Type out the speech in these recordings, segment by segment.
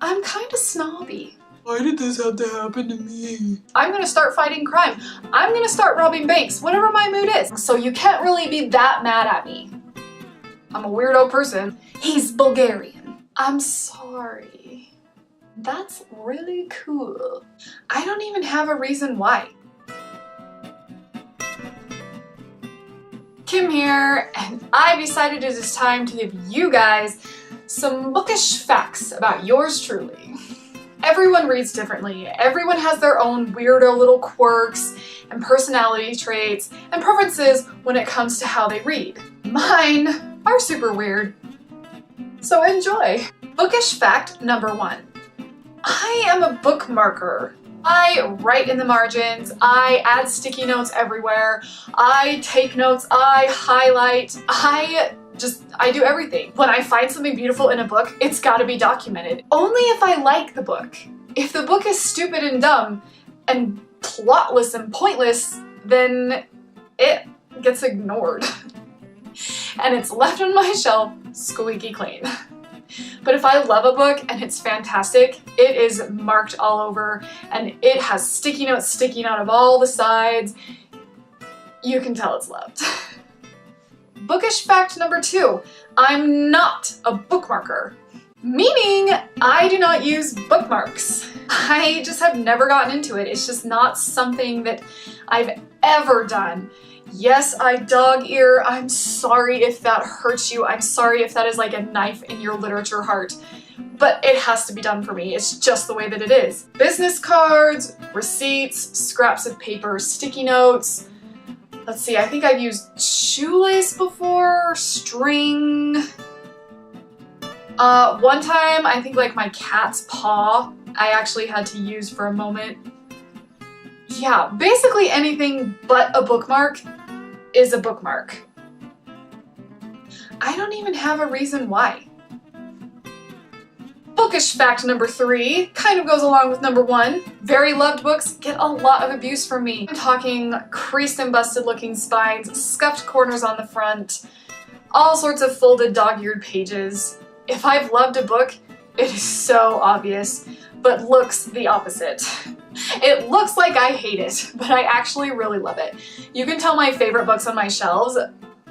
I'm kind of snobby. Why did this have to happen to me? I'm gonna start fighting crime. I'm gonna start robbing banks, whatever my mood is. So you can't really be that mad at me. I'm a weirdo person. He's Bulgarian. I'm sorry. That's really cool. I don't even have a reason why. Kim here, and I decided it is time to give you guys some bookish facts about yours truly. Everyone reads differently. Everyone has their own weirdo little quirks and personality traits and preferences when it comes to how they read. Mine are super weird. So enjoy. Bookish fact number 1. I am a bookmarker. I write in the margins, I add sticky notes everywhere, I take notes, I highlight, I do everything. When I find something beautiful in a book, it's gotta be documented. Only if I like the book. If the book is stupid and dumb and plotless and pointless, then it gets ignored. And it's left on my shelf squeaky clean. But if I love a book and it's fantastic, it is marked all over and it has sticky notes sticking out of all the sides. You can tell it's loved. Bookish fact number 2, I'm not a bookmarker. Meaning I do not use bookmarks. I just have never gotten into it. It's just not something that I've ever done. Yes, I dog ear. I'm sorry if that hurts you. I'm sorry if that is like a knife in your literature heart. But it has to be done for me. It's just the way that it is. Business cards, receipts, scraps of paper, sticky notes. Let's see, I think I've used shoelace before, string. One time, I think like my cat's paw, I actually had to use for a moment. Yeah, basically anything but a bookmark is a bookmark. I don't even have a reason why. Bookish fact number 3 kind of goes along with number 1. Very loved books get a lot of abuse from me. I'm talking creased and busted looking spines, scuffed corners on the front, all sorts of folded dog-eared pages. If I've loved a book, it is so obvious, but looks the opposite. It looks like I hate it, but I actually really love it. You can tell my favorite books on my shelves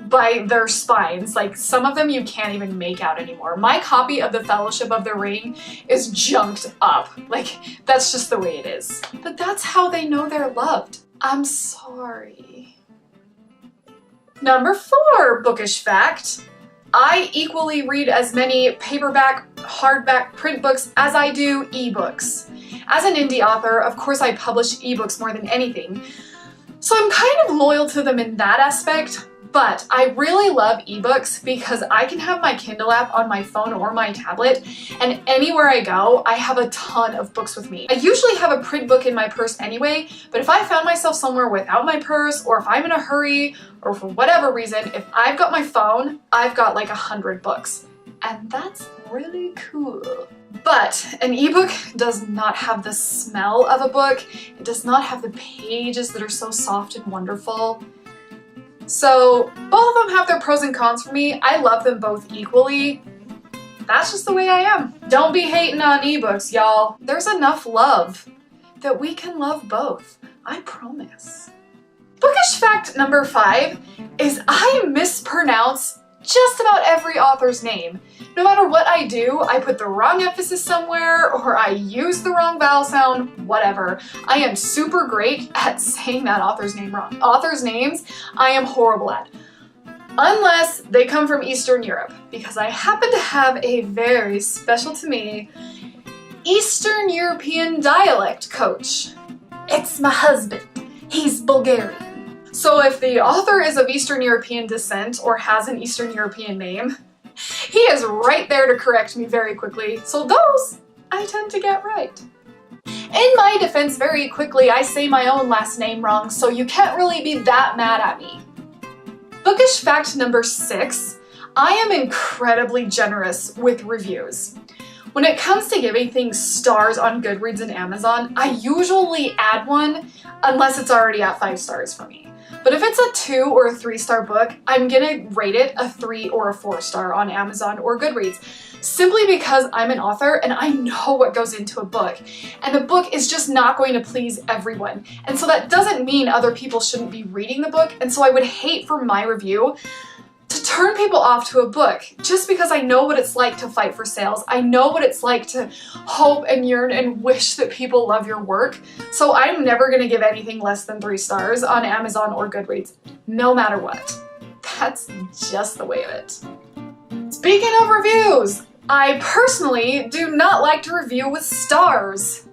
by their spines. Like, some of them you can't even make out anymore. My copy of The Fellowship of the Ring is junked up. Like, that's just the way it is. But that's how they know they're loved. I'm sorry. Number 4 bookish fact. I equally read as many paperback, hardback print books as I do ebooks. As an indie author, of course I publish ebooks more than anything, so I'm kind of loyal to them in that aspect, but I really love ebooks because I can have my Kindle app on my phone or my tablet, and anywhere I go, I have a ton of books with me. I usually have a print book in my purse anyway, but if I found myself somewhere without my purse, or if I'm in a hurry, or for whatever reason, if I've got my phone, I've got like 100 books. And that's really cool. But an ebook does not have the smell of a book. It does not have the pages that are so soft and wonderful. So both of them have their pros and cons for me. I love them both equally. That's just the way I am. Don't be hating on ebooks, y'all. There's enough love that we can love both. I promise. Bookish fact number 5 is I mispronounce just about every author's name. No matter what I do, I put the wrong emphasis somewhere, or I use the wrong vowel sound, whatever. I am super great at saying that author's name wrong. Authors' names, I am horrible at. Unless they come from Eastern Europe, because I happen to have a very special to me Eastern European dialect coach. It's my husband. He's Bulgarian. So if the author is of Eastern European descent or has an Eastern European name, he is right there to correct me very quickly, so those I tend to get right. In my defense, very quickly, I say my own last name wrong, so you can't really be that mad at me. Bookish fact number 6, I am incredibly generous with reviews. When it comes to giving things stars on Goodreads and Amazon, I usually add one unless it's already at 5 stars for me. But if it's a 2 or a 3-star book, I'm gonna rate it a 3 or a 4-star on Amazon or Goodreads, simply because I'm an author and I know what goes into a book. And the book is just not going to please everyone. And so that doesn't mean other people shouldn't be reading the book. And so I would hate for my review to turn people off to a book just because I know what it's like to fight for sales. I know what it's like to hope and yearn and wish that people love your work. So I'm never gonna give anything less than 3 stars on Amazon or Goodreads, no matter what. That's just the way of it. Speaking of reviews, I personally do not like to review with stars.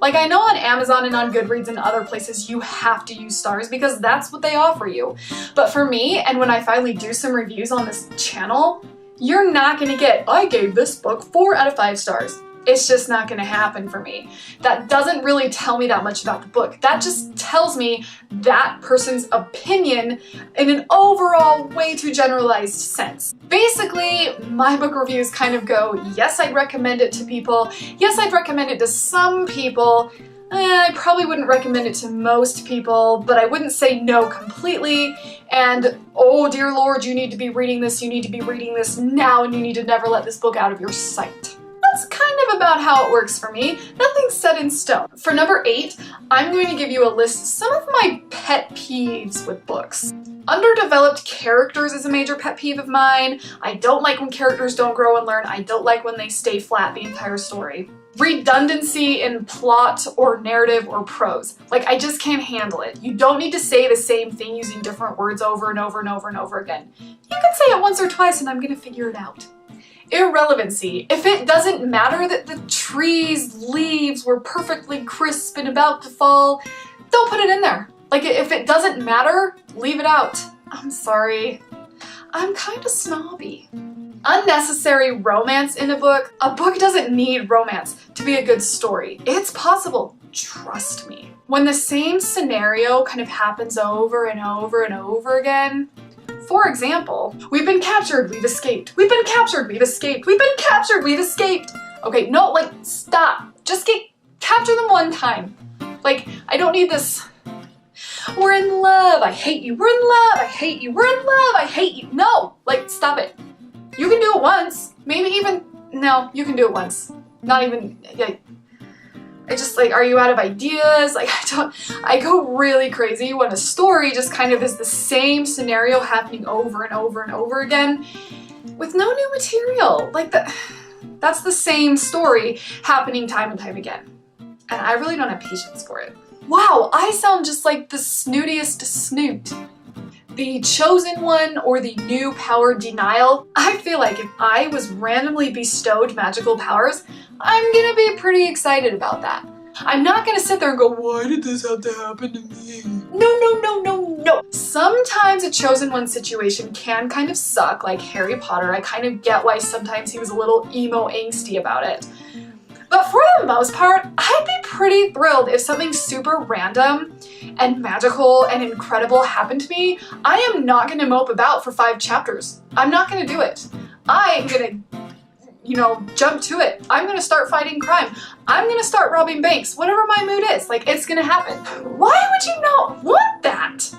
Like, I know on Amazon and on Goodreads and other places you have to use stars because that's what they offer you. But for me, and when I finally do some reviews on this channel, you're not gonna get, I gave this book 4 out of 5 stars. It's just not gonna happen for me. That doesn't really tell me that much about the book. That just tells me that person's opinion in an overall way too generalized sense. Basically, my book reviews kind of go, yes, I'd recommend it to people. Yes, I'd recommend it to some people. I probably wouldn't recommend it to most people, but I wouldn't say no completely. And, oh dear Lord, you need to be reading this, you need to be reading this now, and you need to never let this book out of your sight. That's kind of about how it works for me. Nothing's set in stone. For number 8, I'm going to give you a list of some of my pet peeves with books. Underdeveloped characters is a major pet peeve of mine. I don't like when characters don't grow and learn. I don't like when they stay flat the entire story. Redundancy in plot or narrative or prose. Like, I just can't handle it. You don't need to say the same thing using different words over and over and over and over again. You can say it once or twice and I'm gonna figure it out. Irrelevancy. If it doesn't matter that the tree's leaves were perfectly crisp and about to fall, don't put it in there. Like, if it doesn't matter, leave it out. I'm sorry. I'm kind of snobby. Unnecessary romance in a book. A book doesn't need romance to be a good story. It's possible, trust me. When the same scenario kind of happens over and over and over again, for example, we've been captured, we've escaped. We've been captured, we've escaped. We've been captured, we've escaped. Okay, no, like, stop. Just capture them one time. Like, I don't need this. We're in love, I hate you. We're in love, I hate you. We're in love, I hate you. No, like, stop it. You can do it once. Maybe even, no, you can do it once. Not even, like, I just, like, are you out of ideas? Like, I go really crazy when a story just kind of is the same scenario happening over and over and over again with no new material. Like, that's the same story happening time and time again. And I really don't have patience for it. Wow, I sound just like the snootiest snoot. The chosen one or the new power denial. I feel like if I was randomly bestowed magical powers, I'm gonna be pretty excited about that. I'm not gonna sit there and go, Why did this have to happen to me? no, no, no, no, no. Sometimes a chosen one situation can kind of suck, like Harry Potter. I kind of get why sometimes he was a little emo angsty about it. But for the most part, I'd be pretty thrilled if something super random and magical and incredible happened to me. I am not gonna mope about for 5 chapters. I'm not gonna do it. I'm gonna, jump to it. I'm gonna start fighting crime. I'm gonna start robbing banks. Whatever my mood is, like, it's gonna happen. Why would you not want that?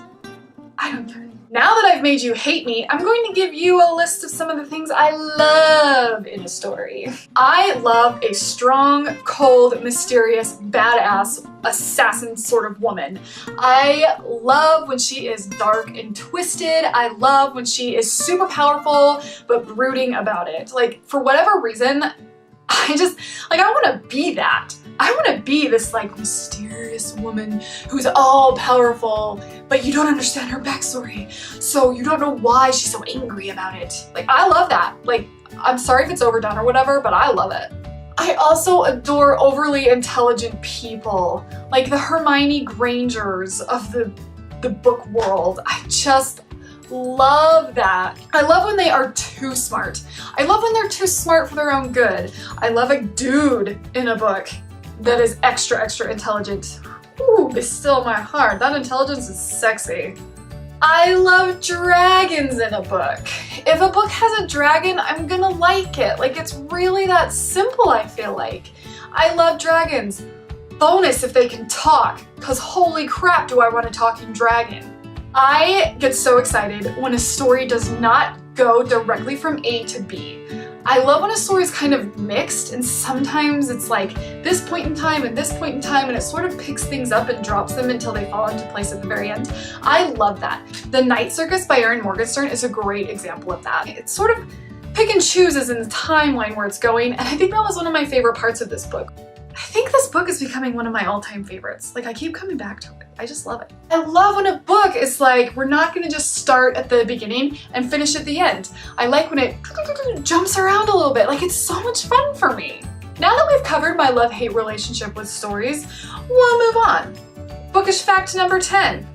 I don't get it. Now that I've made you hate me, I'm going to give you a list of some of the things I love in a story. I love a strong, cold, mysterious, badass, assassin sort of woman. I love when she is dark and twisted. I love when she is super powerful, but brooding about it. Like, for whatever reason, I want to be that. I want to be this, like, mysterious woman who's all powerful, but you don't understand her backstory, so you don't know why she's so angry about it. Like, I love that. Like, I'm sorry if it's overdone or whatever, but I love it. I also adore overly intelligent people, like the Hermione Grangers of the book world. I just love that. I love when they are too smart. I love when they're too smart for their own good. I love a dude in a book that is extra, extra intelligent. Ooh, it's still my heart. That intelligence is sexy. I love dragons in a book. If a book has a dragon, I'm gonna like it. Like, it's really that simple, I feel like. I love dragons. Bonus if they can talk, because holy crap do I want a talking dragon. I get so excited when a story does not go directly from A to B. I love when a story is kind of mixed, and sometimes it's like this point in time and this point in time, and it sort of picks things up and drops them until they fall into place at the very end. I love that. The Night Circus by Erin Morgenstern is a great example of that. It's sort of pick and chooses in the timeline where it's going, and I think that was one of my favorite parts of this book. I think this book is becoming one of my all-time favorites. Like, I keep coming back to it. I just love it. I love when a book is like, we're not gonna just start at the beginning and finish at the end. I like when it jumps around a little bit. Like, it's so much fun for me. Now that we've covered my love-hate relationship with stories, we'll move on. Bookish fact number 10.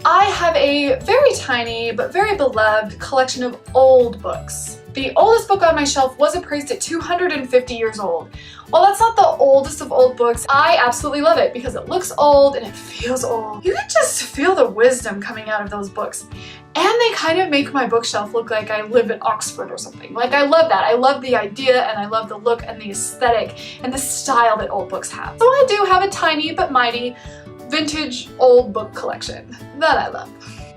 I have a very tiny but very beloved collection of old books. The oldest book on my shelf was appraised at 250 years old. While that's not the oldest of old books, I absolutely love it because it looks old and it feels old. You can just feel the wisdom coming out of those books. And they kind of make my bookshelf look like I live in Oxford or something. Like, I love that. I love the idea, and I love the look and the aesthetic and the style that old books have. So I do have a tiny but mighty vintage old book collection that I love.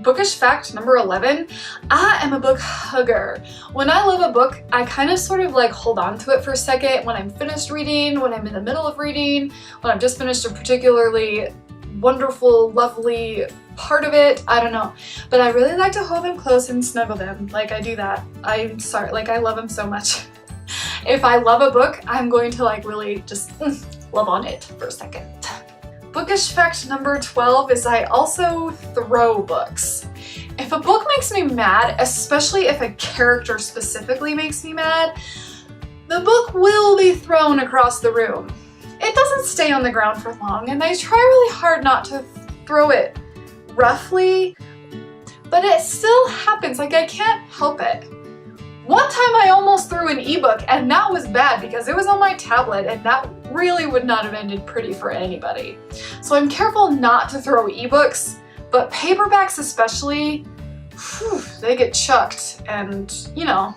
Bookish fact number 11, I am a book hugger. When I love a book, I kind of sort of like hold on to it for a second when I'm finished reading, when I'm in the middle of reading, when I've just finished a particularly wonderful, lovely part of it. I don't know. But I really like to hold them close and snuggle them. Like, I do that. I'm sorry, like, I love them so much. If I love a book, I'm going to like really just love on it for a second. Bookish fact number 12 is I also throw books. If a book makes me mad, especially if a character specifically makes me mad, the book will be thrown across the room. It doesn't stay on the ground for long, and I try really hard not to throw it roughly, but it still happens. Like, I can't help it. One time I almost threw an ebook, and that was bad because it was on my tablet, and that really would not have ended pretty for anybody. So I'm careful not to throw ebooks, but paperbacks especially, whew, they get chucked, and you know,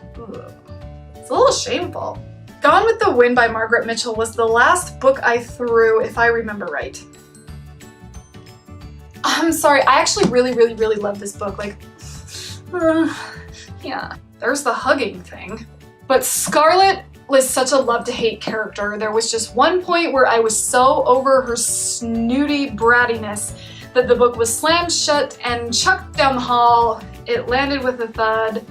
it's a little shameful. Gone with the Wind by Margaret Mitchell was the last book I threw, if I remember right. I'm sorry, I actually really love this book. Like, yeah. There's the hugging thing. But Scarlett was such a love-to-hate character. There was just one point where I was so over her snooty brattiness that the book was slammed shut and chucked down the hall. It landed with a thud.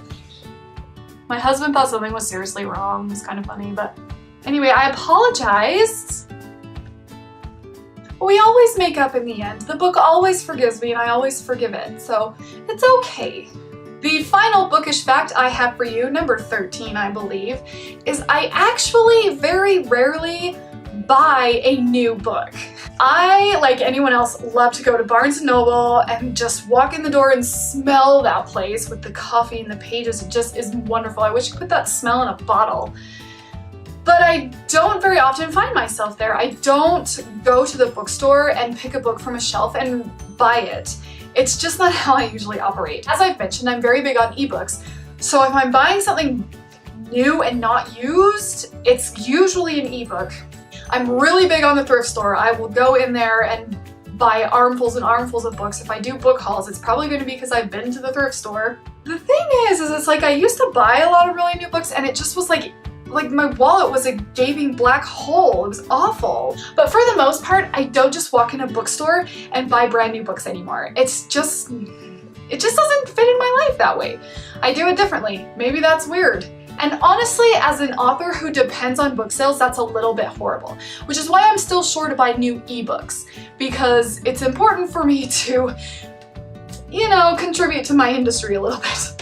My husband thought something was seriously wrong. It was kind of funny, but anyway, I apologized. We always make up in the end. The book always forgives me, and I always forgive it, so it's okay. The final bookish fact I have for you, number 13 I believe, is I actually very rarely buy a new book. I, like anyone else, love to go to Barnes & Noble and just walk in the door and smell that place with the coffee and the pages. It just is wonderful. I wish I could put that smell in a bottle. But I don't very often find myself there. I don't go to the bookstore and pick a book from a shelf and buy it. It's just not how I usually operate. As I've mentioned, I'm very big on ebooks, so if I'm buying something new and not used, it's usually an ebook. I'm really big on the thrift store. I will go in there and buy armfuls and armfuls of books. If I do book hauls, it's probably going to be because I've been to the thrift store. The thing is it's like I used to buy a lot of really new books, and it just was like my wallet was a gaping black hole. It was awful. But for the most part, I don't just walk in a bookstore and buy brand new books anymore. It just doesn't fit in my life that way. I do it differently. Maybe that's weird. And honestly, as an author who depends on book sales, that's a little bit horrible, which is why I'm still sure to buy new ebooks, because it's important for me to, you know, contribute to my industry a little bit.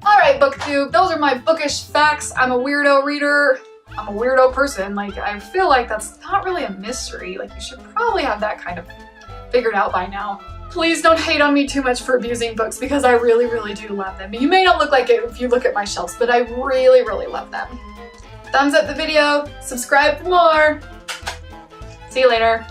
Alright, BookTube, those are my bookish facts. I'm a weirdo reader. I'm a weirdo person. Like, I feel like that's not really a mystery. Like, you should probably have that kind of figured out by now. Please don't hate on me too much for abusing books, because I really do love them. You may not look like it if you look at my shelves, but I really love them. Thumbs up the video, subscribe for more. See you later.